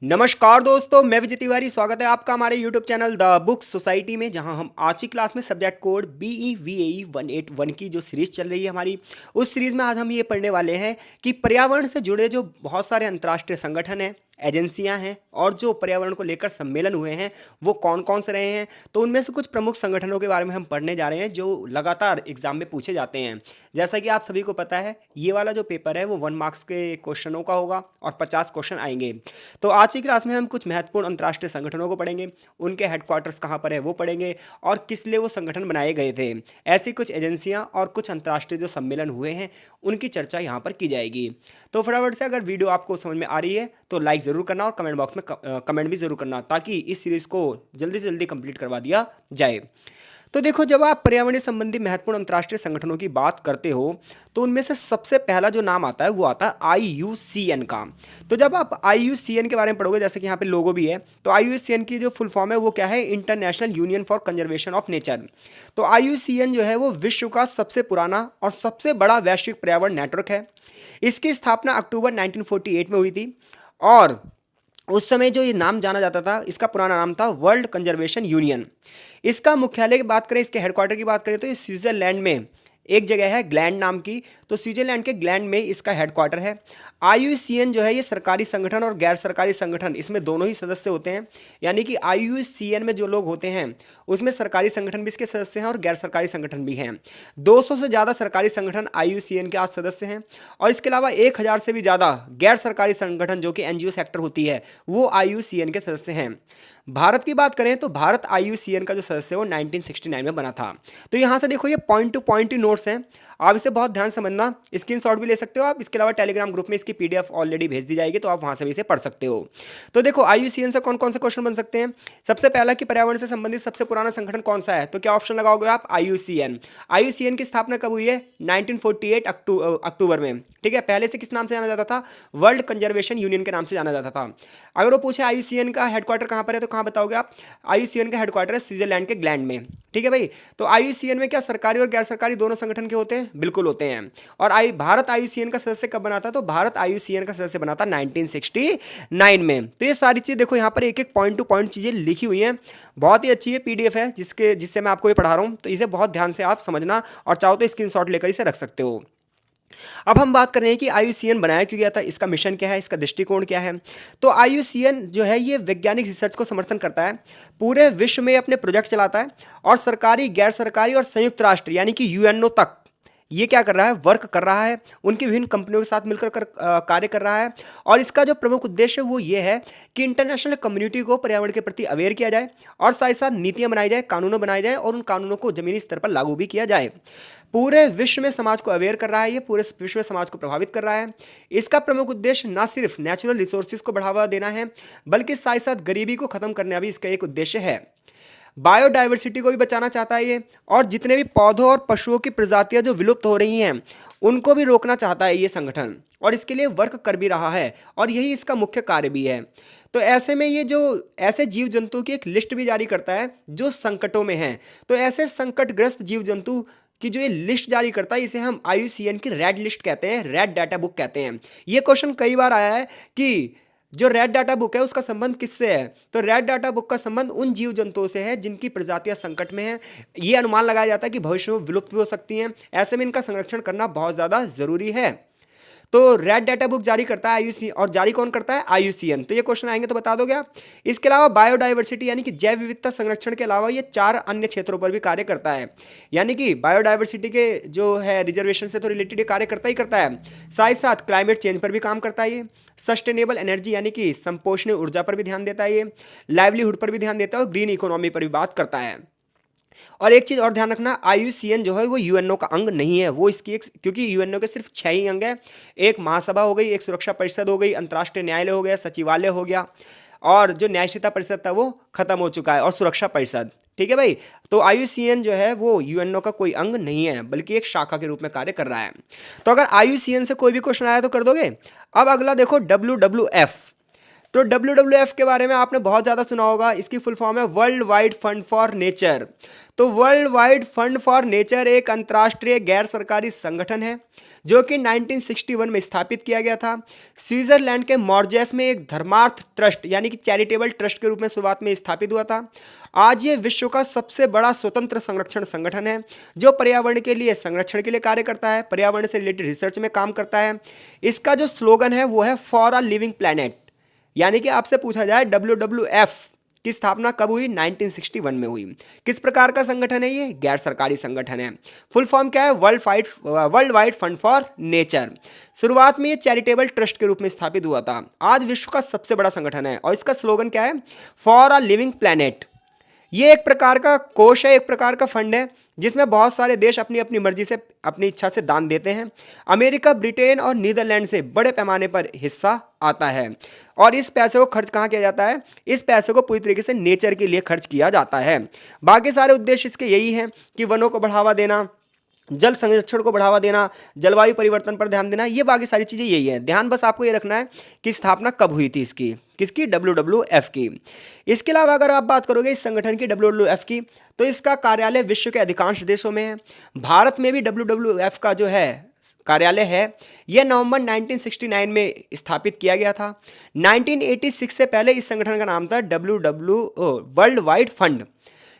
नमस्कार दोस्तों, मैं विजय तिवारी। स्वागत है आपका हमारे YouTube channel the book society में, जहां हम आज की क्लास में सब्जेक्ट कोड BEVAE 181 की जो सीरीज चल रही है हमारी, उस सीरीज में आज हम ये पढ़ने वाले हैं कि पर्यावरण से जुड़े जो बहुत सारे अंतर्राष्ट्रीय संगठन हैं, एजेंसियां हैं और जो पर्यावरण को लेकर सम्मेलन हुए हैं वो कौन कौन से रहे हैं। तो उनमें से कुछ प्रमुख संगठनों के बारे में हम पढ़ने जा रहे हैं जो लगातार एग्जाम में पूछे जाते हैं। जैसा कि आप सभी को पता है, ये वाला जो पेपर है वो 1 मार्क्स के क्वेश्चनों का होगा और 50 क्वेश्चन आएंगे। तो आज की क्लास में हम कुछ महत्वपूर्ण अंतर्राष्ट्रीय संगठनों को पढ़ेंगे, उनके हेडक्वार्टर्स कहाँ पर है वो पढ़ेंगे और किस लिए वो संगठन बनाए गए थे। ऐसी कुछ एजेंसियां और कुछ अंतर्राष्ट्रीय जो सम्मेलन हुए हैं उनकी चर्चा यहाँ पर की जाएगी। तो फटाफट से अगर वीडियो आपको समझ में आ रही है तो लाइक ज़रूर करना और कमेंट बॉक्स में कमेंट भी ज़रूर करना, ताकि इस सीरीज़ को जल्दी से जल्दी कंप्लीट करवा दिया जाए। तो देखो, जब आप पर्यावरण संबंधी महत्वपूर्ण अंतर्राष्ट्रीय संगठनों की बात करते हो तो उनमें से सबसे पहला जो नाम आता है वो आता है IUCN का। तो जब आप IUCN के बारे में पढ़ोगे, जैसे कि यहाँ पे लोगो भी है, तो IUCN की जो फुल फॉर्म है वो क्या है, international union for conservation of nature. तो IUCN जो है वो विश्व का सबसे पुराना और सबसे बड़ा वैश्विक पर्यावरण नेटवर्क है। इसकी स्थापना अक्टूबर 1948 में हुई थी और उस समय जो ये नाम जाना जाता था, इसका पुराना नाम था वर्ल्ड कंजर्वेशन यूनियन। इसका मुख्यालय की बात करें, इसके हेडक्वार्टर की बात करें तो ये स्विट्जरलैंड में एक जगह है ग्लैंड नाम की। तो स्विट्जरलैंड के ग्लैंड में इसका हेडक्वार्टर है। IUCN जो है ये सरकारी संगठन और गैर सरकारी संगठन, इसमें दोनों ही सदस्य होते हैं। यानी कि IUCN में जो लोग होते हैं उसमें सरकारी संगठन भी इसके सदस्य हैं और गैर सरकारी संगठन भी हैं। 200 से ज़्यादा सरकारी संगठन IUCN के आज सदस्य हैं और इसके अलावा 1000 से भी ज़्यादा गैर सरकारी संगठन जो कि NGO सेक्टर होती है वो IUCN के सदस्य हैं। भारत की बात करें तो भारत IUCN का जो सदस्य है वो 1969 में बना था। तो यहाँ से देखो, ये पॉइंट टू पॉइंट ही नोट्स हैं, आप इसे बहुत ध्यान समझना, स्क्रीनशॉट भी ले सकते हो आप। इसके अलावा टेलीग्राम ग्रुप में इसकी PDF ऑलरेडी भेज दी जाएगी, तो आप वहाँ से भी इसे पढ़ सकते हो। तो देखो, IUCN से कौन कौन से क्वेश्चन बन सकते हैं। सबसे पहला कि पर्यावरण से संबंधित सबसे पुराना संगठन कौन सा है, तो क्या ऑप्शन लगाओगे आप, IUCN। IUCN की स्थापना कब हुई है, 1948 अक्टूबर में। ठीक है, पहले से किस नाम से जाना जाता था, वर्ल्ड कंजर्वेशन यूनियन के नाम से जाना जाता था। अगर वो पूछे IUCN का हेडक्वार्टर कहाँ पर है, तो कहाँ बताओगे आप, IUCN का हेडक्वार्टर है स्विट्जरलैंड के ग्लैंड में। ठीक है भाई। तो IUCN में क्या सरकारी और गैर सरकारी दोनों संगठन के होते हैं, बिल्कुल होते हैं। और भारत IUCN का सदस्य कब बना था, तो भारत IUCN का सदस्य बना था 1969 में। तो ये सारी चीज़ देखो, यहाँ पर एक एक पॉइंट टू पॉइंट चीज़ें लिखी हुई हैं। बहुत ही अच्छी ये PDF है जिससे मैं आपको ये पढ़ा रहा हूँ, तो इसे बहुत ध्यान से आप समझना और चाहो तो स्क्रीनशॉट लेकर इसे रख सकते हो। अब हम बात कर रहे हैं कि IUCN बनाया क्यों गया था, इसका मिशन क्या है, इसका दृष्टिकोण क्या है। तो IUCN जो है ये वैज्ञानिक रिसर्च को समर्थन करता है, पूरे विश्व में अपने प्रोजेक्ट चलाता है और सरकारी, गैर सरकारी और संयुक्त राष्ट्र यानी कि UNO तक ये क्या कर रहा है, वर्क कर रहा है, उनकी विभिन्न कंपनियों के साथ मिलकर कार्य कर रहा है। और इसका जो प्रमुख उद्देश्य वो ये है कि इंटरनेशनल कम्युनिटी को पर्यावरण के प्रति अवेयर किया जाए और साथ ही साथ नीतियां बनाई जाए, कानून बनाए जाए और उन कानूनों को जमीनी स्तर पर लागू भी किया जाए। पूरे विश्व में समाज को अवेयर कर रहा है, ये पूरे विश्व में समाज को प्रभावित कर रहा है। इसका प्रमुख उद्देश्य ना सिर्फ नेचुरल रिसोर्सेज को बढ़ावा देना है, बल्कि साथ ही साथ गरीबी को खत्म करना भी इसका एक उद्देश्य है। बायोडाइवर्सिटी को भी बचाना चाहता है ये, और जितने भी पौधों और पशुओं की प्रजातियां जो विलुप्त हो रही हैं उनको भी रोकना चाहता है ये संगठन, और इसके लिए वर्क कर भी रहा है और यही इसका मुख्य कार्य भी है। तो ऐसे में ये जो ऐसे जीव जंतु की एक लिस्ट भी जारी करता है जो संकटों में हैं। तो ऐसे संकटग्रस्त जीव जंतु की जो ये लिस्ट जारी करता है, इसे हम IUCN की रेड लिस्ट कहते हैं, रेड डाटा बुक कहते हैं। ये क्वेश्चन कई बार आया है कि जो रेड डाटा बुक है उसका संबंध किससे है, तो रेड डाटा बुक का संबंध उन जीव जंतुओं से है जिनकी प्रजातियां संकट में हैं। ये अनुमान लगाया जाता है कि भविष्य में विलुप्त भी हो सकती हैं, ऐसे में इनका संरक्षण करना बहुत ज़्यादा ज़रूरी है। तो रेड डाटा बुक जारी करता है IUCN, और जारी कौन करता है, IUCN। तो ये क्वेश्चन आएंगे तो बता दोगे आप। इसके अलावा बायोडाइवर्सिटी यानी कि जैव विविधता संरक्षण के अलावा ये 4 अन्य क्षेत्रों पर भी कार्य करता है। यानी कि बायोडाइवर्सिटी के जो है रिजर्वेशन से तो रिलेटेड ये कार्य करता ही करता है, साथ ही साथ क्लाइमेट चेंज पर भी काम करता है ये, सस्टेनेबल एनर्जी यानी कि संपोषणीय ऊर्जा पर भी ध्यान देता है ये, लाइवलीहुड पर भी ध्यान देता है और ग्रीन इकोनॉमी पर भी बात करता है। और एक चीज़ और ध्यान रखना, IUCN जो है वो UNO का अंग नहीं है, वो इसकी एक, क्योंकि UNO के सिर्फ 6 ही अंग है। एक महासभा हो गई, एक सुरक्षा परिषद हो गई, अंतर्राष्ट्रीय न्यायालय हो गया, सचिवालय हो गया, और जो न्यायशीलता परिषद था वो खत्म हो चुका है, और सुरक्षा परिषद। ठीक है भाई। तो IUCN जो है वो UNO का कोई अंग नहीं है, बल्कि एक शाखा के रूप में कार्य कर रहा है। तो अगर IUCN से कोई भी क्वेश्चन आया तो कर दोगे। अब अगला देखो, WWF। तो WWF के बारे में आपने बहुत ज़्यादा सुना होगा। इसकी फुल फॉर्म है World Wide Fund for Nature. तो World Wide Fund for Nature एक अंतर्राष्ट्रीय गैर सरकारी संगठन है जो कि 1961 में स्थापित किया गया था। स्विट्जरलैंड के मॉर्जेस में एक धर्मार्थ ट्रस्ट यानी कि चैरिटेबल ट्रस्ट के रूप में शुरुआत में स्थापित हुआ था। आज ये विश्व का सबसे बड़ा स्वतंत्र संरक्षण संगठन है जो पर्यावरण के लिए संरक्षण के लिए कार्य करता है, पर्यावरण से रिलेटेड रिसर्च में काम करता है। इसका जो स्लोगन है वो है फॉर अ लिविंग प्लैनेट। यानी कि आपसे पूछा जाए WWF की स्थापना कब हुई? 1961 में हुई। किस प्रकार का संगठन है ये? गैर सरकारी संगठन है। फुल फॉर्म क्या है? World Wide Fund for nature. शुरुआत में ये चैरिटेबल ट्रस्ट के रूप में स्थापित हुआ था। आज विश्व का सबसे बड़ा संगठन है और इसका स्लोगन क्या है? For a living planet. ये एक प्रकार का कोष है, एक प्रकार का फंड है जिसमें बहुत सारे देश अपनी अपनी मर्जी से, अपनी इच्छा से दान देते हैं। अमेरिका, ब्रिटेन और नीदरलैंड से बड़े पैमाने पर हिस्सा आता है। और इस पैसे को खर्च कहाँ किया जाता है? इस पैसे को पूरी तरीके से नेचर के लिए खर्च किया जाता है। बाकी सारे उद्देश्य इसके यही हैं कि वनों को बढ़ावा देना, जल संरक्षण को बढ़ावा देना, जलवायु परिवर्तन पर ध्यान देना, ये बाकी सारी चीज़ें यही है। ध्यान बस आपको ये रखना है कि स्थापना कब हुई थी इसकी, किसकी? WWF की। इसके अलावा अगर आप बात करोगे इस संगठन की, WWF की, तो इसका कार्यालय विश्व के अधिकांश देशों में है। भारत में भी WWF का जो है कार्यालय है। यह नवंबर 1969 में स्थापित किया गया था। 1986 से पहले इस संगठन का नाम था वर्ल्ड वाइड फंड।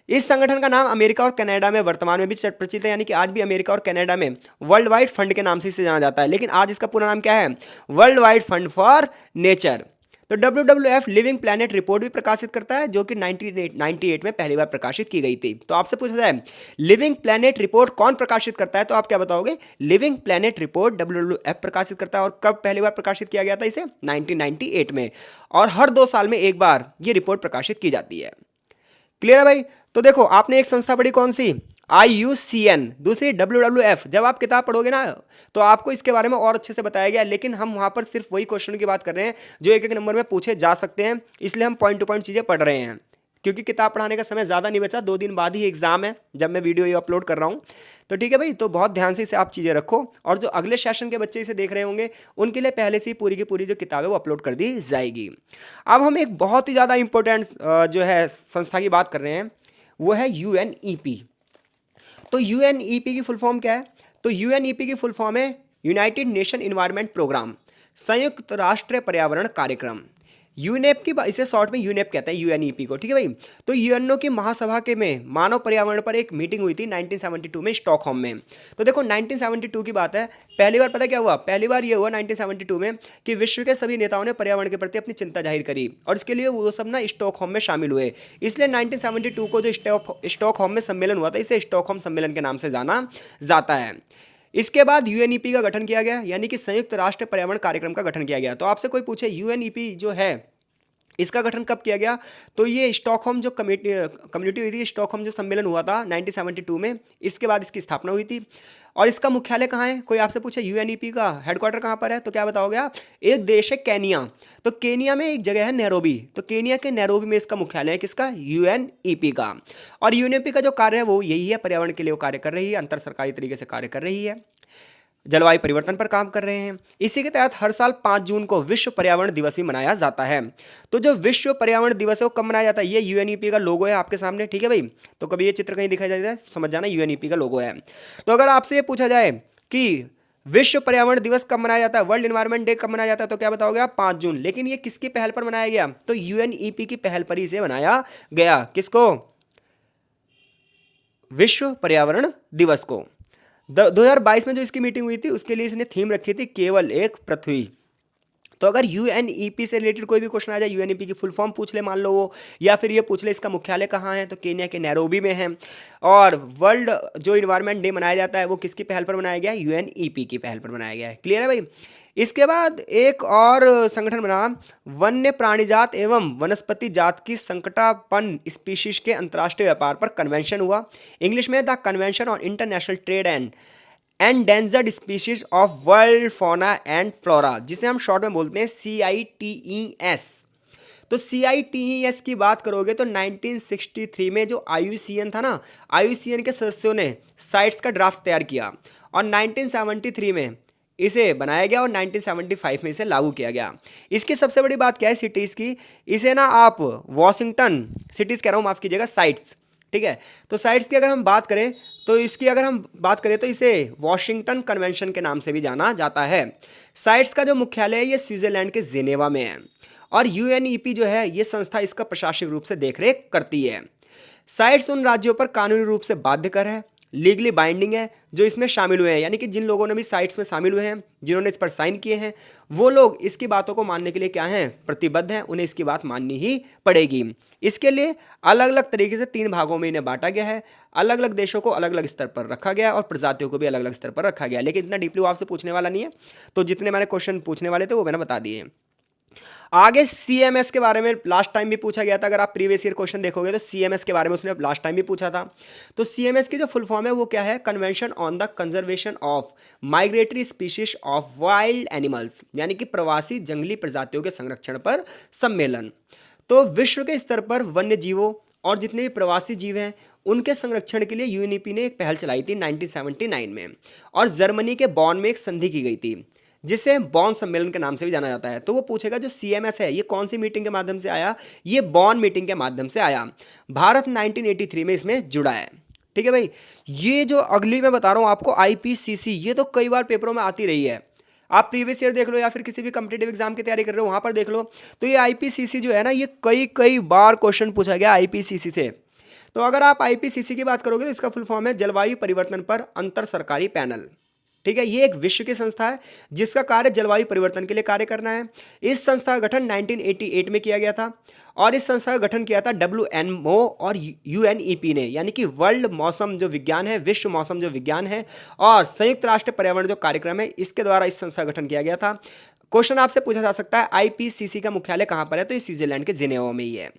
इस संगठन का नाम अमेरिका और कनाडा में वर्तमान में भी प्रचलित है, यानी कि आज भी अमेरिका और कनाडा में वर्ल्ड वाइड फंड के नाम से इसे जाना जाता है। लेकिन आज इसका पूरा नाम क्या है? World Wide Fund for Nature. तो WWF लिविंग प्लैनेट रिपोर्ट भी प्रकाशित करता है जो कि 1998 में पहली बार प्रकाशित की गई थी। तो आपसे पूछा जाए लिविंग प्लैनेट रिपोर्ट कौन प्रकाशित करता है, तो आप क्या बताओगे? लिविंग प्लैनेट रिपोर्ट WWF प्रकाशित करता है। और कब पहली बार प्रकाशित किया गया था इसे? 1998 में। और हर 2 साल में एक बार ये रिपोर्ट प्रकाशित की जाती है। क्लियर है भाई? तो देखो, आपने एक संस्था पढ़ी कौन सी? IUCN, दूसरी WWF। जब आप किताब पढ़ोगे ना तो आपको इसके बारे में और अच्छे से बताया गया, लेकिन हम वहां पर सिर्फ वही क्वेश्चन की बात कर रहे हैं जो एक एक नंबर में पूछे जा सकते हैं, इसलिए हम पॉइंट टू पॉइंट चीजें पढ़ रहे हैं। क्योंकि किताब पढ़ाने का समय ज़्यादा नहीं बचा, 2 दिन बाद ही एग्जाम है जब मैं वीडियो ये अपलोड कर रहा हूँ। तो ठीक है भाई, तो बहुत ध्यान से इसे आप चीज़ें रखो, और जो अगले सेशन के बच्चे इसे देख रहे होंगे उनके लिए पहले से ही पूरी की पूरी जो किताब है वो अपलोड कर दी जाएगी। अब हम एक बहुत ही ज़्यादा इंपॉर्टेंट जो है संस्था की बात कर रहे हैं, वो है UNEP। तो UNEP की फुल फॉर्म क्या है? तो UNEP की फुल फॉर्म है यूनाइटेड नेशन इन्वायरमेंट प्रोग्राम, संयुक्त राष्ट्र पर्यावरण कार्यक्रम। यूनेप की इसे शॉर्ट में यूनेप कहते हैं, UNEP को। ठीक है भाई? तो यूएनओ की महासभा के में मानव पर्यावरण पर एक मीटिंग हुई थी 1972 में स्टॉकहोम में। तो देखो 1972 की बात है। पहली बार पता क्या हुआ? पहली बार ये हुआ 1972 में कि विश्व के सभी नेताओं ने पर्यावरण के प्रति अपनी चिंता जाहिर करी, और इसके लिए वो सब ना स्टॉकहोम में शामिल हुए। इसलिए 1972 को जो स्टॉकहोम में सम्मेलन हुआ था, इसे स्टॉकहोम सम्मेलन के नाम से जाना जाता है। इसके बाद UNEP का गठन किया गया, यानी कि संयुक्त राष्ट्र पर्यावरण कार्यक्रम का गठन किया गया। तो आपसे कोई पूछे UNEP जो है इसका गठन कब किया गया, तो ये स्टॉकहोम जो कम्युनिटी हुई थी, स्टॉकहोम जो सम्मेलन हुआ था 1972 में, इसके बाद इसकी स्थापना हुई थी। और इसका मुख्यालय कहाँ है? कोई आपसे पूछे UNEP का हेडक्वार्टर कहाँ पर है, तो क्या बताओगे आप? एक देश है केनिया। तो केनिया में एक जगह है नैरोबी। तो केनिया के नैरोबी में इसका मुख्यालय है, किसका? UNEP का। और UNEP का जो कार्य है वो यही है, पर्यावरण के लिए वो कार्य कर रही है, अंतर सरकारी तरीके से कार्य कर रही है, जलवायु परिवर्तन पर काम कर रहे हैं। इसी के तहत हर साल 5 जून को विश्व पर्यावरण दिवस भी मनाया जाता है। तो जो विश्व पर्यावरण दिवस है वो कब मनाया जाता है? ये UNEP का लोगो है आपके सामने। ठीक है भाई? तो कभी ये चित्र कहीं दिखाई जाता है, समझ जाना UNEP का लोगो है। तो अगर आपसे ये पूछा जाए कि विश्व पर्यावरण दिवस कब मनाया जाता है, वर्ल्ड एनवायरनमेंट डे कब मनाया जाता है, तो क्या बताओगे आप? 5 जून। लेकिन ये किसकी पहल पर मनाया गया? तो UNEP की पहल पर ही इसे मनाया गया। किसको? विश्व पर्यावरण दिवस को। 2022 में जो इसकी मीटिंग हुई थी उसके लिए इसने थीम रखी थी, केवल एक पृथ्वी। तो अगर UNEP से रिलेटेड कोई भी क्वेश्चन आ जाए, UNEP की फुल फॉर्म पूछ ले मान लो वो, या फिर ये पूछ ले इसका मुख्यालय कहाँ है, तो केन्या के नैरोबी में है। और वर्ल्ड जो इन्वायरमेंट डे मनाया जाता है वो किसकी पहल पर मनाया गया है? UNEP की पहल पर मनाया गया है। क्लियर है भाई? इसके बाद एक और संगठन बना, वन्य प्राणी जात एवं वनस्पति जात की संकटापन्न स्पीशीज के अंतर्राष्ट्रीय व्यापार पर कन्वेंशन हुआ। इंग्लिश में the convention on international trade and endangered species of world fauna and flora, जिसे हम शॉर्ट में बोलते हैं CITES। तो CITES की बात करोगे तो 1963 में जो IUCN था ना, IUCN के सदस्यों ने साइट्स का ड्राफ्ट तैयार किया, और 1973 में इसे बनाया गया और 1975 में इसे लागू किया गया। इसकी सबसे बड़ी बात क्या है सिटीज़ की, इसे ना आप वॉशिंगटन सिटीज़ कह रहा हूँ, माफ़ कीजिएगा, साइट्स, ठीक है। तो साइट्स की अगर हम बात करें तो इसकी अगर हम बात करें तो इसे वॉशिंगटन कन्वेंशन के नाम से भी जाना जाता है। साइट्स का जो मुख्यालय है ये स्विट्जरलैंड के जिनेवा में है और यूएनईपी जो है ये संस्था इसका प्रशासनिक रूप से देखरेख करती है। साइट्स उन राज्यों पर कानूनी रूप से बाध्यकर है, लीगली बाइंडिंग है जो इसमें शामिल हुए हैं, यानी कि जिन लोगों ने भी साइट्स में शामिल हुए हैं, जिन्होंने इस पर साइन किए हैं, वो लोग इसकी बातों को मानने के लिए क्या हैं, प्रतिबद्ध हैं, उन्हें इसकी बात माननी ही पड़ेगी। इसके लिए अलग अलग तरीके से 3 भागों में इन्हें बांटा गया है, अलग अलग देशों को अलग अलग स्तर पर रखा गया और प्रजातियों को भी अलग अलग स्तर पर रखा गया। लेकिन इतना डीपली वो आपसे पूछने वाला नहीं है, तो जितने मैंने क्वेश्चन पूछने वाले थे वो मैंने बता दिए। आगे सीएमएस के बारे में लास्ट टाइम भी पूछा गया था, अगर आप प्रीवियस ईयर क्वेश्चन देखोगे तो सीएमएस के बारे में उसने लास्ट टाइम भी पूछा था। तो सीएमएस की जो फुल फॉर्म है वो क्या है, convention on the conservation of migratory species of wild animals, यानी कि प्रवासी जंगली प्रजातियों के संरक्षण पर सम्मेलन। तो विश्व के स्तर पर वन्य जीवों और जितने भी प्रवासी जीव हैं उनके संरक्षण के लिए यूएनईपी ने एक पहल चलाई थी 1979 में, और जर्मनी के बॉन में एक संधि की गई थी जिसे बॉन सम्मेलन के नाम से भी जाना जाता है। तो वो पूछेगा जो सीएमएस है ये कौन सी मीटिंग के माध्यम से आया, ये बॉन मीटिंग के माध्यम से आया। भारत 1983 में इसमें जुड़ा है, ठीक है भाई। ये जो अगली मैं बता रहा हूँ आपको आईपीसीसी, ये तो कई बार पेपरों में आती रही है, आप प्रीवियस ईयर देख लो या फिर किसी भी कम्पिटेटिव एग्जाम की तैयारी कर रहे हो वहां पर देख लो। तो ये आईपीसीसी जो है ना, ये कई कई बार क्वेश्चन पूछा गया आईपीसीसी से। तो अगर आप आईपीसीसी की बात करोगे तो इसका फुल फॉर्म है जलवायु परिवर्तन पर अंतर सरकारी पैनल, ठीक है। ये एक विश्व की संस्था है जिसका कार्य जलवायु परिवर्तन के लिए कार्य करना है। इस संस्था का गठन 1988 में किया गया था और इस संस्था का गठन किया था WMO और यूएनईपी ने, यानी कि वर्ल्ड मौसम जो विज्ञान है, विश्व मौसम जो विज्ञान है और संयुक्त राष्ट्र पर्यावरण जो कार्यक्रम है, इसके द्वारा इस संस्था का गठन किया गया था। क्वेश्चन आपसे पूछा जा सकता है आईपीसीसी का मुख्यालय कहाँ पर है, तो ये स्विट्जरलैंड के जिनेवा में ही है।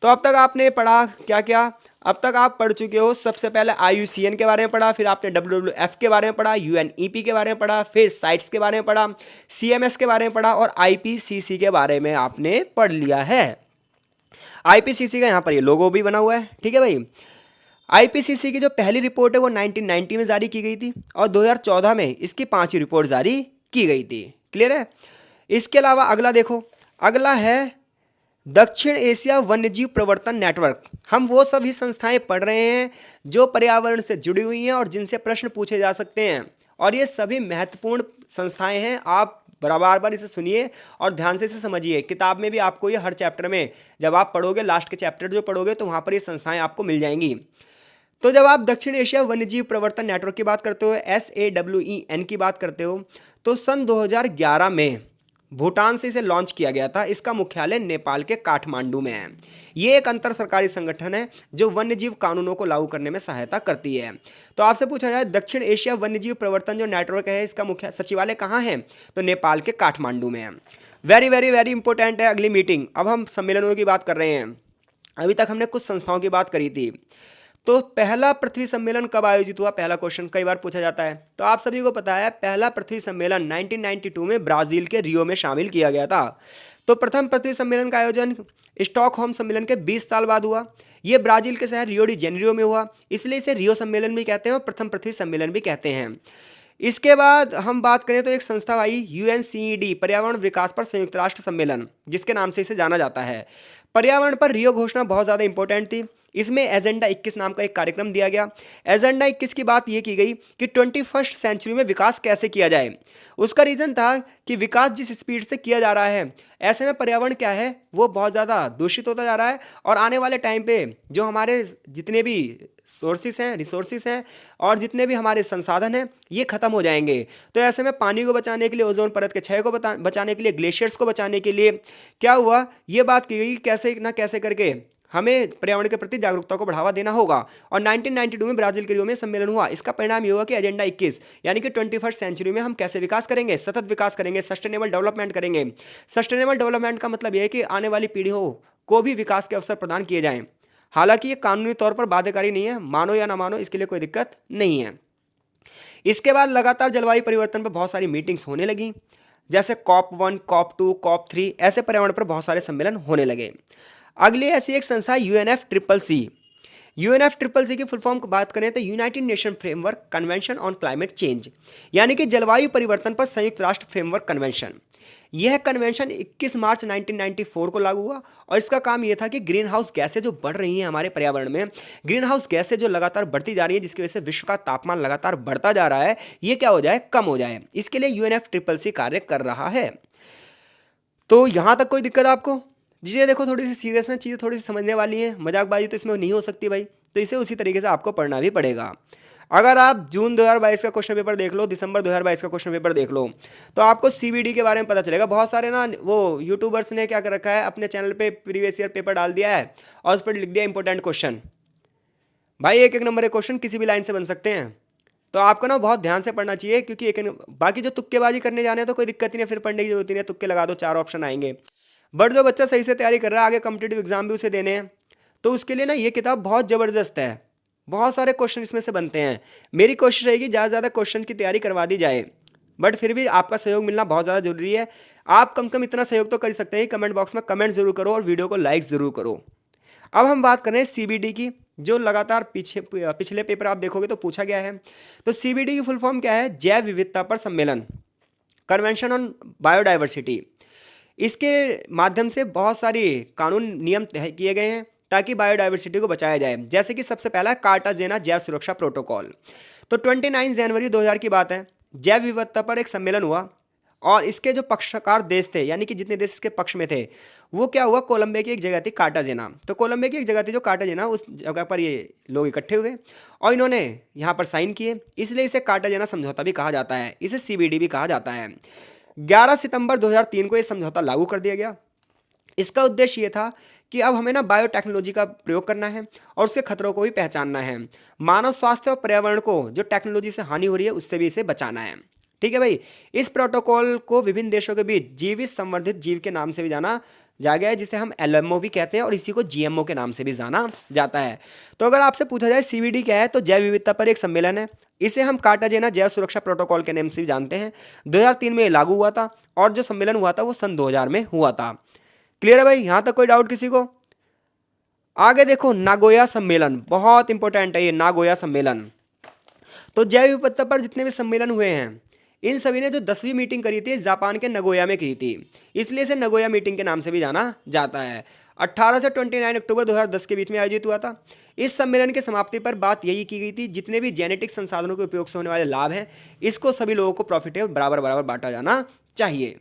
तो अब तक आपने पढ़ा क्या क्या, अब तक आप पढ़ चुके हो सबसे पहले IUCN के बारे में पढ़ा, फिर आपने WWF के बारे में पढ़ा, UNEP के बारे में पढ़ा, फिर साइट्स के बारे में पढ़ा, CMS के बारे में पढ़ा और IPCC के बारे में आपने पढ़ लिया है। IPCC का यहाँ पर ये लोगो भी बना हुआ है, ठीक है भाई। IPCC की जो पहली रिपोर्ट है वो 1990 में जारी की गई थी और 2014 में इसकी 5वीं रिपोर्ट जारी की गई थी, क्लियर है। इसके अलावा अगला देखो, अगला है दक्षिण एशिया वन्यजीव प्रवर्तन नेटवर्क। हम वो सभी संस्थाएं पढ़ रहे हैं जो पर्यावरण से जुड़ी हुई हैं और जिनसे प्रश्न पूछे जा सकते हैं, और ये सभी महत्वपूर्ण संस्थाएं हैं। आप बार बार इसे सुनिए और ध्यान से इसे समझिए। किताब में भी आपको ये हर चैप्टर में जब आप पढ़ोगे, लास्ट के चैप्टर जो पढ़ोगे तो वहाँ पर ये संस्थाएं आपको मिल जाएंगी। तो जब आप दक्षिण एशिया वन्यजीव प्रवर्तन नेटवर्क की बात करते हो, SAWEN की बात करते हो, तो सन 2011 में भूटान से इसे लॉन्च किया गया था। इसका मुख्यालय नेपाल के काठमांडू में है। ये एक अंतर सरकारी संगठन है जो वन्यजीव कानूनों को लागू करने में सहायता करती है। तो आपसे पूछा जाए दक्षिण एशिया वन्यजीव प्रवर्तन जो नेटवर्क है इसका मुख्य सचिवालय कहाँ है, तो नेपाल के काठमांडू में है। वेरी वेरी वेरी इंपॉर्टेंट है अगली मीटिंग। अब हम सम्मेलनों की बात कर रहे हैं। अभी तक हमने कुछ संस्थाओं की बात करी थी। तो पहला पृथ्वी सम्मेलन कब आयोजित हुआ, पहला क्वेश्चन कई बार पूछा जाता है। तो आप सभी को पता है पहला पृथ्वी सम्मेलन 1992 में ब्राजील के रियो में शामिल किया गया था। तो प्रथम पृथ्वी सम्मेलन का आयोजन स्टॉकहोम सम्मेलन के 20 साल बाद हुआ। यह ब्राजील के शहर रियो डी जेनेरियो में हुआ, इसलिए इसे रियो सम्मेलन भी कहते हैं और प्रथम पृथ्वी सम्मेलन भी कहते हैं। इसके बाद हम बात करें तो एक संस्था आई UNCED, पर्यावरण विकास पर संयुक्त राष्ट्र सम्मेलन, जिसके नाम से इसे जाना जाता है। पर्यावरण पर रियो घोषणा बहुत ज़्यादा इंपॉर्टेंट थी। इसमें एजेंडा 21 नाम का एक कार्यक्रम दिया गया। एजेंडा 21 की बात यह की गई कि 21st सेंचुरी में विकास कैसे किया जाए। उसका रीज़न था कि विकास जिस स्पीड से किया जा रहा है, ऐसे में पर्यावरण क्या है वो बहुत ज़्यादा दूषित होता जा रहा है और आने वाले टाइम पे जो हमारे जितने भी रिसोर्सेज हैं और जितने भी हमारे संसाधन हैं ये खत्म हो जाएंगे। तो ऐसे में पानी को बचाने के लिए, ओजोन परत के क्षय को बचाने के लिए, ग्लेशियर्स को बचाने के लिए क्या हुआ, ये बात की गई कैसे ना कैसे करके हमें पर्यावरण के प्रति जागरूकता को बढ़ावा देना होगा। और 1992 में ब्राजील के रियो में सम्मेलन हुआ। इसका परिणाम ये हुआ कि एजेंडा 21 यानी कि 21st सेंचुरी में हम कैसे विकास करेंगे, सतत विकास करेंगे, सस्टेनेबल डेवलपमेंट करेंगे। सस्टेनेबल डेवलपमेंट का मतलब यह है कि आने वाली पीढ़ियों को भी विकास के अवसर प्रदान किए जाएं। हालांकि ये कानूनी तौर पर बाध्यकारी नहीं है, मानो या ना मानो इसके लिए कोई दिक्कत नहीं है। इसके बाद लगातार जलवायु परिवर्तन पर बहुत सारी मीटिंग्स होने लगी, जैसे COP1, COP2, COP3, ऐसे पर्यावरण पर बहुत सारे सम्मेलन होने लगे। अगली ऐसी एक संस्था UNFCCC। यूएनएफसीसीसी की फुल फॉर्म की बात करें तो United nation framework convention on climate change, यानी कि जलवायु परिवर्तन पर संयुक्त राष्ट्र फ्रेमवर्क कन्वेंशन। यह कन्वेंशन 21 मार्च 1994 को लागू हुआ और इसका काम यह था कि ग्रीन हाउस गैसें जो बढ़ रही हैं हमारे पर्यावरण में, ग्रीन हाउस गैसें जो लगातार बढ़ती जा रही हैं जिसकी वजह से विश्व का तापमान लगातार बढ़ता जा रहा है, ये क्या हो जाए, कम हो जाए। इसके लिए यूएनएफसीसीसी कार्य कर रहा है। तो यहाँ तक कोई दिक्कत आपको? जी देखो, थोड़ी सी सीरियस है चीज़ें, थोड़ी सी समझने वाली है, मजाकबाजी तो इसमें नहीं हो सकती भाई, तो इसे उसी तरीके से आपको पढ़ना भी पड़ेगा। अगर आप जून 2022 का क्वेश्चन पेपर देख लो, दिसंबर 2022 का क्वेश्चन पेपर देख लो, तो आपको सीबीडी के बारे में पता चलेगा। बहुत सारे ना वो यूट्यूबर्स ने क्या कर रखा है, अपने चैनल पे प्रीवियस ईयर पेपर डाल दिया है और उस पर लिख दिया इंपॉर्टेंट क्वेश्चन। भाई एक एक नंबर के क्वेश्चन किसी भी लाइन से बन सकते हैं, तो आपको ना बहुत ध्यान से पढ़ना चाहिए, क्योंकि बाकी जो तुक्केबाजी करने जाने हैं तो कोई दिक्कत ही नहीं, फिर पढ़ने की जरूरत नहीं है, तुक्के लगा दो, 4 ऑप्शन आएंगे। बट जो बच्चा सही से तैयारी कर रहा है, आगे कॉम्पिटिटिव एग्जाम भी उसे देने हैं, तो उसके लिए ना ये किताब बहुत ज़बरदस्त है। बहुत सारे क्वेश्चन इसमें से बनते हैं। मेरी कोशिश रहेगी ज़्यादा से ज़्यादा क्वेश्चन की तैयारी करवा दी जाए, बट फिर भी आपका सहयोग मिलना बहुत ज़्यादा जरूरी है। आप कम से कम इतना सहयोग तो कर सकते हैं, कमेंट बॉक्स में कमेंट जरूर करो और वीडियो को लाइक ज़रूर करो। अब हम बात कर रहे हैं सीबीडी की, जो लगातार पिछले पेपर आप देखोगे तो पूछा गया है। तो सीबीडी की फुल फॉर्म क्या है? जैव विविधता पर सम्मेलन, कन्वेंशन ऑन बायोडाइवर्सिटी। इसके माध्यम से बहुत सारे कानून नियम तय किए गए हैं ताकि बायोडाइवर्सिटी को बचाया जाए। जैसे कि सबसे पहला कार्टाजेना जैव सुरक्षा प्रोटोकॉल। तो 29 जनवरी 2000 की बात है, जैव विविधता पर एक सम्मेलन हुआ और इसके जो पक्षकार देश थे, यानी कि जितने देश इसके पक्ष में थे, वो क्या हुआ, कोलंबिया की एक जगह थी कार्टाजेना। तो कोलंबिया की एक जगह थी जो कार्टाजेना, उस जगह पर ये लोग इकट्ठे हुए और इन्होंने यहाँ पर साइन किए, इसलिए इसे कार्टाजेना समझौता भी कहा जाता है, इसे सीबीडी भी कहा जाता है। 11 सितंबर 2003 को यह समझौता लागू कर दिया गया। इसका उद्देश्य ये था कि अब हमें ना बायोटेक्नोलॉजी का प्रयोग करना है और उसके खतरों को भी पहचानना है। मानव स्वास्थ्य और पर्यावरण को जो टेक्नोलॉजी से हानि हो रही है उससे भी इसे बचाना है। ठीक है भाई। इस प्रोटोकॉल को विभिन्न देशों के बीच जीवित संवर्धित जीव के नाम से भी जाना जा गया है, जिसे हम एलएमओ भी कहते हैं और इसी को जीएमओ के नाम से भी जाना जाता है। तो अगर आपसे पूछा जाए सीबीडी क्या है, तो जैव विविधता पर एक सम्मेलन है। इसे हम कार्टाजेना जैव सुरक्षा प्रोटोकॉल के नाम से भी जानते हैं। 2003 में लागू हुआ था और जो सम्मेलन हुआ था वो सन 2000 में हुआ था। क्लियर है भाई? यहां तक कोई डाउट किसी को? आगे देखो, नागोया सम्मेलन बहुत इंपॉर्टेंट है ये नागोया सम्मेलन। तो जैव विविधता पर जितने भी सम्मेलन हुए हैं, इन सभी ने जो 10वीं मीटिंग करी थी जापान के नगोया में की थी, इसलिए इसे नगोया मीटिंग के नाम से भी जाना जाता है। 18 से 29 अक्टूबर 2010 के बीच में आयोजित हुआ था। इस सम्मेलन की समाप्ति पर बात यही की गई थी, जितने भी जेनेटिक संसाधनों के उपयोग से होने वाले लाभ हैं, इसको सभी लोगों को प्रॉफिट बराबर बराबर बांटा जाना चाहिए।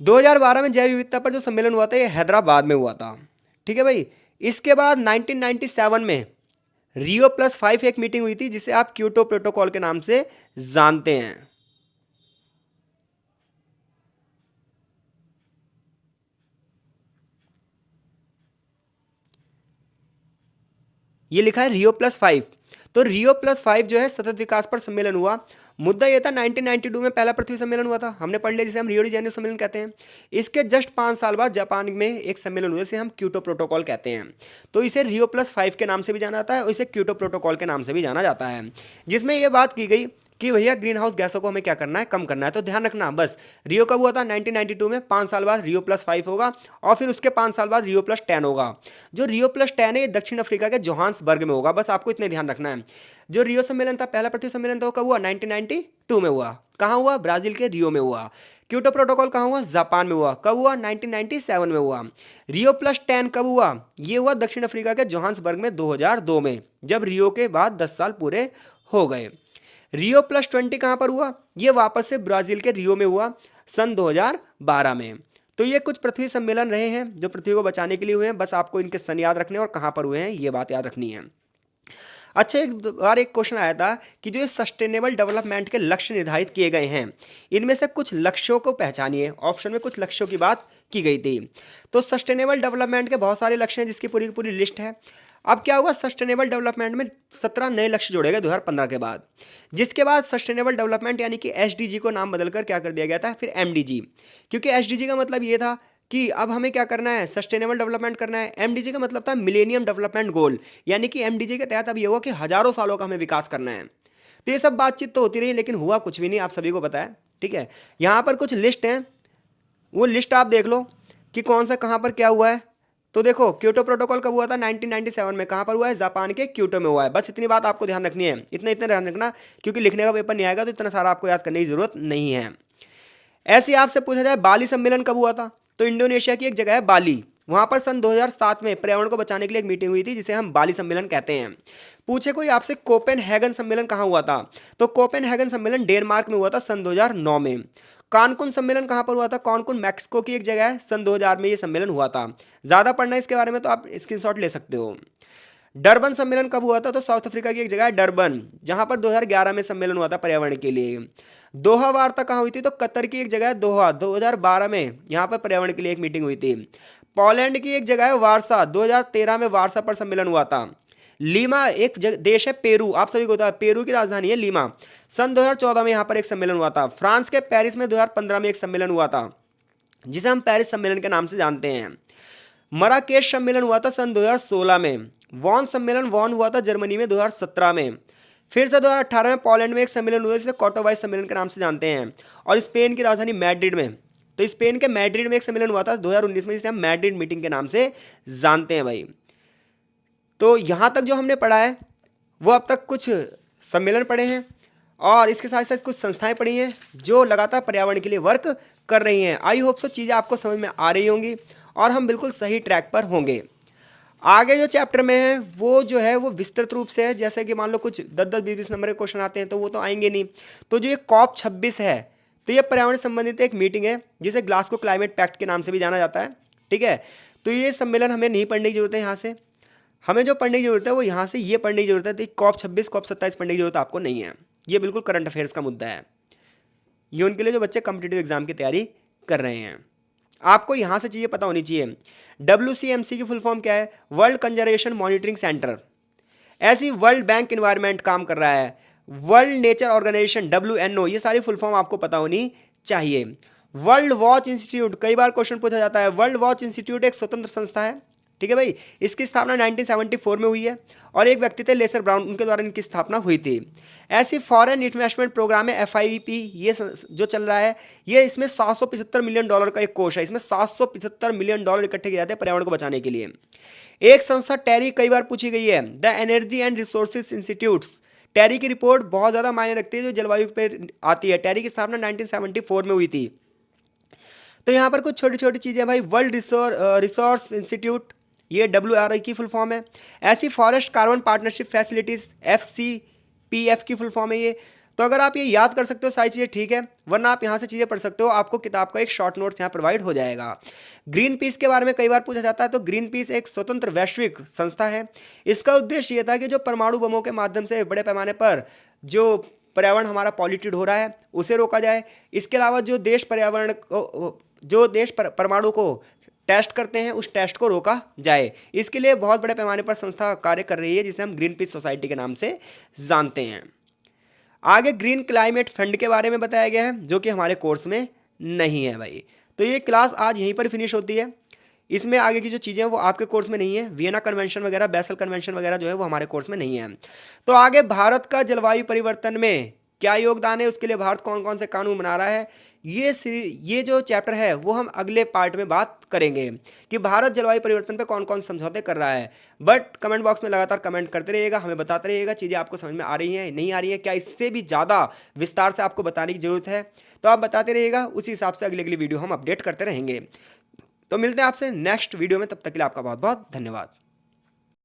2012 में जैव विविधता पर जो सम्मेलन हुआ था ये हैदराबाद में हुआ था। ठीक है भाई। इसके बाद 1997 में Rio+5 एक मीटिंग हुई थी, जिसे आप क्योटो प्रोटोकॉल के नाम से जानते हैं। ये लिखा है Rio+5। तो Rio+5 जो है सतत विकास पर सम्मेलन हुआ। मुद्दा यह था 1992 में पहला पृथ्वी सम्मेलन हुआ था, हमने पढ़ लिया, जिसे हम रियो डी जेनेरो सम्मेलन कहते हैं। इसके जस्ट 5 साल बाद जापान में एक सम्मेलन हुआ, जिसे हम क्योटो प्रोटोकॉल कहते हैं। तो इसे Rio+5 के नाम से भी जाना जाता है और इसे क्योटो प्रोटोकॉल के नाम से भी जाना जाता है, जिसमें यह बात की गई कि भैया ग्रीन हाउस गैसों को हमें क्या करना है, कम करना है। तो ध्यान रखना बस, रियो कब हुआ था 1992 में, 5 साल बाद Rio+5 होगा और फिर उसके 5 साल बाद Rio+10 होगा। जो Rio+10 है ये दक्षिण अफ्रीका के जोहान्सबर्ग में होगा, बस आपको इतने ध्यान रखना है। जो रियो सम्मेलन था, पहला पृथ्वी सम्मेलन था, वो कब हुआ 1992 में हुआ। कहाँ हुआ? ब्राजील के रियो में हुआ। क्योटो प्रोटोकॉल कहाँ हुआ? जापान में हुआ। कब हुआ? 1997 में हुआ। Rio+10 कब हुआ? ये हुआ दक्षिण अफ्रीका के जोहान्सबर्ग में 2002 में, जब रियो के बाद 10 साल पूरे हो गए। Rio+20 कहाँ पर हुआ? ये वापस से ब्राजील के रियो में हुआ सन 2012 में। तो ये कुछ पृथ्वी सम्मेलन रहे हैं जो पृथ्वी को बचाने के लिए हुए हैं, बस आपको इनके सन याद रखने और कहाँ पर हुए हैं ये बात याद रखनी है। अच्छा, एक बार एक क्वेश्चन आया था कि जो ये सस्टेनेबल डेवलपमेंट के लक्ष्य निर्धारित किए गए हैं, इनमें से कुछ लक्ष्यों को पहचानिए। ऑप्शन में कुछ लक्ष्यों की बात की गई थी। तो सस्टेनेबल डेवलपमेंट के बहुत सारे लक्ष्य हैं, जिसकी पूरी की पूरी लिस्ट है। अब क्या हुआ, सस्टेनेबल डेवलपमेंट में 17 नए लक्ष्य जोड़े गए 2015 के बाद, जिसके बाद सस्टेनेबल डेवलपमेंट यानी कि एसडीजी को नाम बदलकर क्या कर दिया गया था, फिर एमडीजी। क्योंकि एसडीजी का मतलब ये था कि अब हमें क्या करना है, सस्टेनेबल डेवलपमेंट करना है। एमडीजी का मतलब था मिलेनियम डेवलपमेंट गोल, यानी कि एमडीजी के तहत अब ये हुआ कि हजारों सालों का हमें विकास करना है। तो ये सब बातचीत तो होती रही, लेकिन हुआ कुछ भी नहीं, आप सभी को पता है। ठीक है, यहाँ पर कुछ लिस्ट हैं, वो लिस्ट आप देख लो कि कौन सा कहाँ पर क्या हुआ है। तो देखो क्योटो प्रोटोकॉल कब हुआ था? 1997 में। कहाँ पर हुआ है? जापान के क्योटो में हुआ है। बस इतनी बात आपको ध्यान रखनी है, इतना इतना ध्यान रखना, क्योंकि लिखने का पेपर नहीं आएगा तो इतना सारा आपको याद करने की जरूरत नहीं है। ऐसे ही आपसे पूछा जाए बाली सम्मेलन कब हुआ था? तो इंडोनेशिया की एक जगह है बाली, वहां पर सन 2007 में पर्यावरण को बचाने के लिए एक मीटिंग हुई थी जिसे हम बाली सम्मेलन कहते हैं। पूछे कोई आपसे कोपेनहेगन सम्मेलन कहाँ हुआ था? तो कोपेनहेगन सम्मेलन डेनमार्क में हुआ था सन 2009 में। कानकुन सम्मेलन कहाँ पर हुआ था? कानकुन मैक्सिको की एक जगह है, सन 2000 में ये सम्मेलन हुआ था। ज्यादा पढ़ना है इसके बारे में तो आप स्क्रीनशॉट ले सकते हो। डरबन सम्मेलन कब हुआ था? तो साउथ अफ्रीका की एक जगह है डरबन, जहां पर 2011 में सम्मेलन हुआ था पर्यावरण के लिए। दोहा वार्ता कहाँ हुई थी? तो कतर की एक जगह है दोहा, 2012 में यहाँ पर पर्यावरण के लिए एक मीटिंग हुई थी। पोलैंड की एक जगह है वारसा, 2013 में वारसा पर सम्मेलन हुआ था। लीमा एक देश है पेरू, आप सभी को पता है पेरू की राजधानी है लीमा, सन 2014 में यहाँ पर एक सम्मेलन हुआ था। फ्रांस के पेरिस में 2015 में एक सम्मेलन हुआ था जिसे हम पेरिस सम्मेलन के नाम से जानते हैं। मराकेश सम्मेलन हुआ था सन 2016 में। वॉन सम्मेलन वॉन हुआ था जर्मनी में 2017 में। फिर से 2018 में पोलैंड में एक सम्मेलन हुआ जिसे कोटोवाइस सम्मेलन के नाम से जानते हैं, और स्पेन की राजधानी मैड्रिड में। तो स्पेन के मैड्रिड में एक सम्मेलन हुआ था 2019 में जिसे हम मैड्रिड मीटिंग के नाम से जानते हैं भाई। तो यहाँ तक जो हमने पढ़ा है वो अब तक कुछ सम्मेलन पढ़े हैं और इसके साथ साथ कुछ संस्थाएं पढ़ी हैं जो लगातार पर्यावरण के लिए वर्क कर रही हैं। आई होप सो चीज़ें आपको समझ में आ रही होंगी और हम बिल्कुल सही ट्रैक पर होंगे। आगे जो चैप्टर में है वो जो है वो विस्तृत रूप से है, जैसे कि मान लो कुछ 10-10 20-20 नंबर के क्वेश्चन आते हैं तो वो तो आएंगे नहीं। तो जो ये COP 26 है तो ये पर्यावरण संबंधित एक मीटिंग है जिसे ग्लासगो क्लाइमेट पैक्ट के नाम से भी जाना जाता है, ठीक है। तो ये सम्मेलन हमें नहीं पढ़ने की जरूरत है, यहाँ से हमें जो पढ़ने की जरूरत है वो यहाँ से ये पढ़ने की जरूरत है। तो COP 26 COP 27 पढ़ने की जरूरत आपको नहीं है, ये बिल्कुल करंट अफेयर्स का मुद्दा है। ये उनके लिए जो बच्चे कॉम्पिटिटिव एग्जाम की तैयारी कर रहे हैं। आपको यहाँ से चीज़ें पता होनी चाहिए। WCMC की फुल फॉर्म क्या है? World conservation monitoring centre. ऐसी वर्ल्ड बैंक इन्वायरमेंट काम कर रहा है। वर्ल्ड नेचर ऑर्गेनाइजेशन WNO, ये सारी फुल फॉर्म आपको पता होनी चाहिए। वर्ल्ड वॉच इंस्टीट्यूट, कई बार क्वेश्चन पूछा जाता है। वर्ल्ड वॉच इंस्टीट्यूट एक स्वतंत्र संस्था है, ठीक है भाई। इसकी स्थापना 1974 में हुई है और एक व्यक्ति थे लेसर ब्राउन, उनके द्वारा इनकी स्थापना हुई थी। ऐसी फॉरेन इन्वेस्टमेंट प्रोग्राम है FIP, ये जो चल रहा है ये, इसमें $775 मिलियन का एक कोष है, इसमें $775 मिलियन इकट्ठे किए जाते हैं पर्यावरण को बचाने के लिए। एक संस्था टेरी, कई बार पूछी गई है, the Energy and Resources Institutes. TERI की रिपोर्ट बहुत ज्यादा मायने रखती है जो जलवायु पर आती है। टेरी की स्थापना 1974 में हुई थी। तो यहाँ पर कुछ छोटी छोटी चीजें भाई। वर्ल्ड रिसोर्स इंस्टीट्यूट, ये WRI की फुल फॉर्म है। ऐसी forest carbon partnership facilities, FCPF की फुल फॉर्म है ये। तो अगर आप ये याद कर सकते हो सारी चीज़ें ठीक है, वरना आप यहाँ से चीज़ें पढ़ सकते हो, आपको किताब का एक शॉर्ट नोट्स यहाँ प्रोवाइड हो जाएगा। ग्रीन पीस के बारे में कई बार पूछा जाता है। तो ग्रीन पीस एक स्वतंत्र वैश्विक संस्था है। इसका उद्देश्य ये था कि जो परमाणु बमों के माध्यम से बड़े पैमाने पर जो पर्यावरण हमारा पॉल्यूटेड हो रहा है उसे रोका जाए। इसके अलावा जो देश पर्यावरण को, जो देश परमाणु को टेस्ट करते हैं उस टेस्ट को रोका जाए, इसके लिए बहुत बड़े पैमाने पर संस्था कार्य कर रही है जिसे हम ग्रीन पीस सोसाइटी के नाम से जानते हैं। आगे ग्रीन क्लाइमेट फंड के बारे में बताया गया है जो कि हमारे कोर्स में नहीं है भाई। तो ये क्लास आज यहीं पर फिनिश होती है। इसमें आगे की जो चीज़ें हैं वो आपके कोर्स में नहीं है। वियना कन्वेंशन वगैरह, बेसल कन्वेंशन वगैरह जो है वो हमारे कोर्स में नहीं है। तो आगे भारत का जलवायु परिवर्तन में क्या योगदान है, उसके लिए भारत कौन कौन से कानून बना रहा है, ये जो चैप्टर है वो हम अगले पार्ट में बात करेंगे कि भारत जलवायु परिवर्तन पे कौन कौन समझौते कर रहा है। बट कमेंट बॉक्स में लगातार कमेंट करते रहिएगा, हमें बताते रहिएगा चीज़ें आपको समझ में आ रही हैं नहीं आ रही हैं, क्या इससे भी ज़्यादा विस्तार से आपको बताने की ज़रूरत है। तो आप बताते रहिएगा, उसी हिसाब से अगली वीडियो हम अपडेट करते रहेंगे। तो मिलते हैं आपसे नेक्स्ट वीडियो में, तब तक के लिए आपका बहुत बहुत धन्यवाद।